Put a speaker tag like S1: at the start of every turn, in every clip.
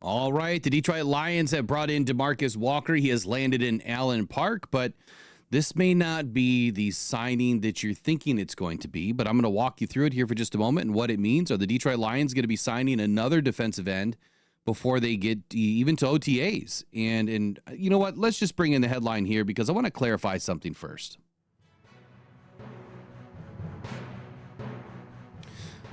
S1: All right, the Detroit Lions have brought in Demarcus Walker. He has landed in Allen Park, but this may not be the signing that you're thinking it's going to be, but I'm going to walk you through it here for just a moment and what it means. Are the Detroit Lions going to be signing another defensive end before they get even to OTAs? And you know what? Let's just bring in the headline here because I want to clarify something first.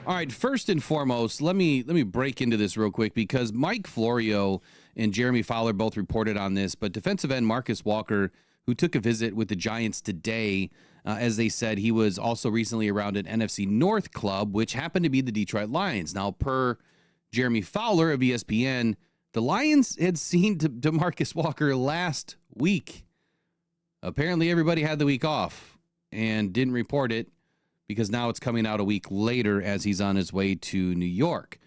S1: All right, first and foremost, let me break into this real quick because Mike Florio and Jeremy Fowler both reported on this, but defensive end Marcus Walker, who took a visit with the Giants today, as they said, he was also recently around an NFC North club, which happened to be the Detroit Lions. Now, per Jeremy Fowler of ESPN, the Lions had seen Demarcus Walker last week. Apparently, everybody had the week off and didn't report it, because now it's coming out a week later as he's on his way to New York.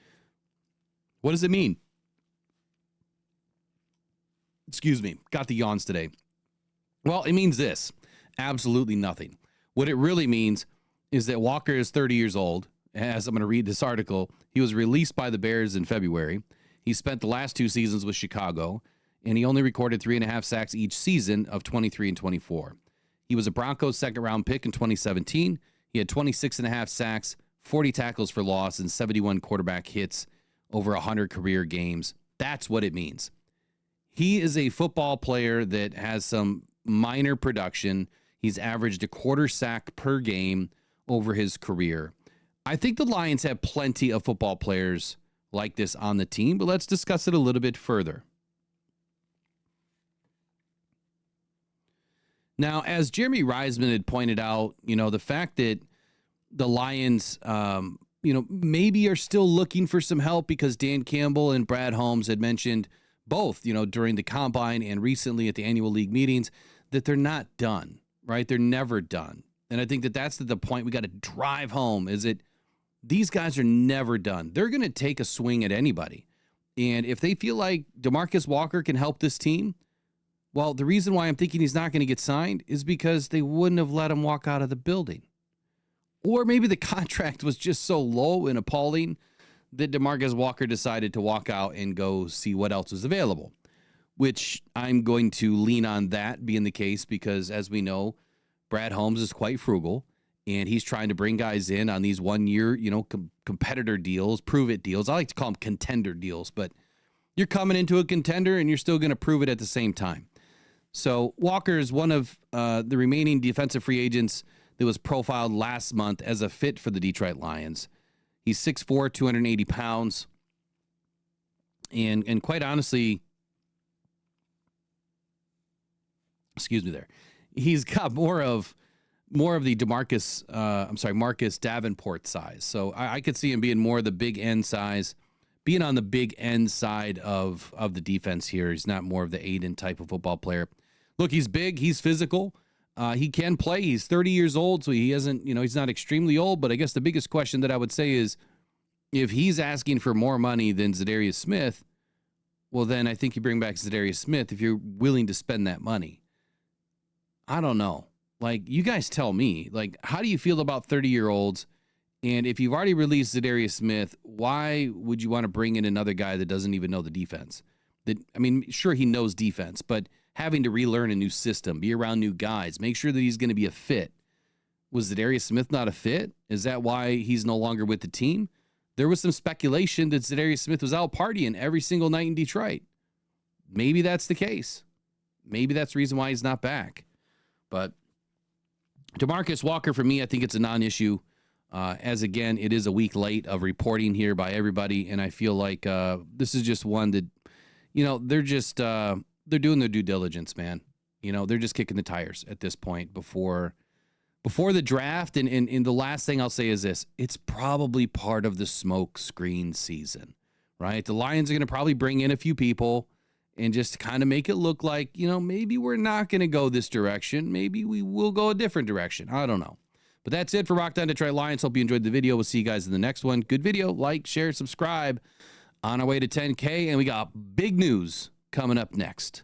S1: What does it mean? Excuse me, got the yawns today. Well, it means this, absolutely nothing. What it really means is that Walker is 30 years old. As I'm going to read this article, he was released by the Bears in February. He spent the last 2 seasons with Chicago, and he only recorded 3.5 sacks each season of 23 and 24. He was a Broncos second-round pick in 2017. He had 26.5 sacks, 40 tackles for loss, and 71 quarterback hits over 100 career games. That's what it means. He is a football player that has some minor production. He's averaged a quarter sack per game over his career. I think the Lions have plenty of football players like this on the team, but let's discuss it a little bit further. Now, as Jeremy Reisman had pointed out, the fact that the Lions, maybe are still looking for some help because Dan Campbell and Brad Holmes had mentioned both, during the combine and recently at the annual league meetings, that they're not done, right? They're never done. And I think that that's the point we got to drive home is that these guys are never done. They're going to take a swing at anybody. And if they feel like Demarcus Walker can help this team, well, the reason why I'm thinking he's not going to get signed is because they wouldn't have let him walk out of the building. Or maybe the contract was just so low and appalling that Demarcus Walker decided to walk out and go see what else was available, which I'm going to lean on that being the case because, as we know, Brad Holmes is quite frugal, and he's trying to bring guys in on these 1-year, competitor deals, prove-it deals. I like to call them contender deals, but you're coming into a contender, and you're still going to prove it at the same time. So Walker is one of the remaining defensive free agents that was profiled last month as a fit for the Detroit Lions. He's 6'4", 280 pounds. And quite honestly, excuse me there, he's got more of the Marcus Davenport size. So I could see him being more of the big end size, being on the big end side of the defense here. He's not more of the Aiden type of football player. Look, he's big, he's physical. He can play. He's 30 years old, so he hasn't, he's not extremely old. But I guess the biggest question that I would say is if he's asking for more money than Zadarius Smith, well, then I think you bring back Zadarius Smith if you're willing to spend that money. I don't know. Like, you guys tell me, how do you feel about 30-year-olds? And if you've already released Zadarius Smith, why would you want to bring in another guy that doesn't even know the defense? Sure, he knows defense, but having to relearn a new system, be around new guys, make sure that he's going to be a fit. Was Zadarius Smith not a fit? Is that why he's no longer with the team? There was some speculation that Zadarius Smith was out partying every single night in Detroit. Maybe that's the case. Maybe that's the reason why he's not back. But Demarcus Walker, for me, I think it's a non-issue. As again, it is a week late of reporting here by everybody, and I feel like this is just one that, they're doing their due diligence, man. They're just kicking the tires at this point before the draft. And the last thing I'll say is this: it's probably part of the smoke screen season, right? The Lions are going to probably bring in a few people and just kind of make it look like, maybe we're not going to go this direction. Maybe we will go a different direction. I don't know. But that's it for Rock On Detroit Lions. Hope you enjoyed the video. We'll see you guys in the next one. Good video. Like, share, subscribe. On our way to 10K, and we got big news coming up next.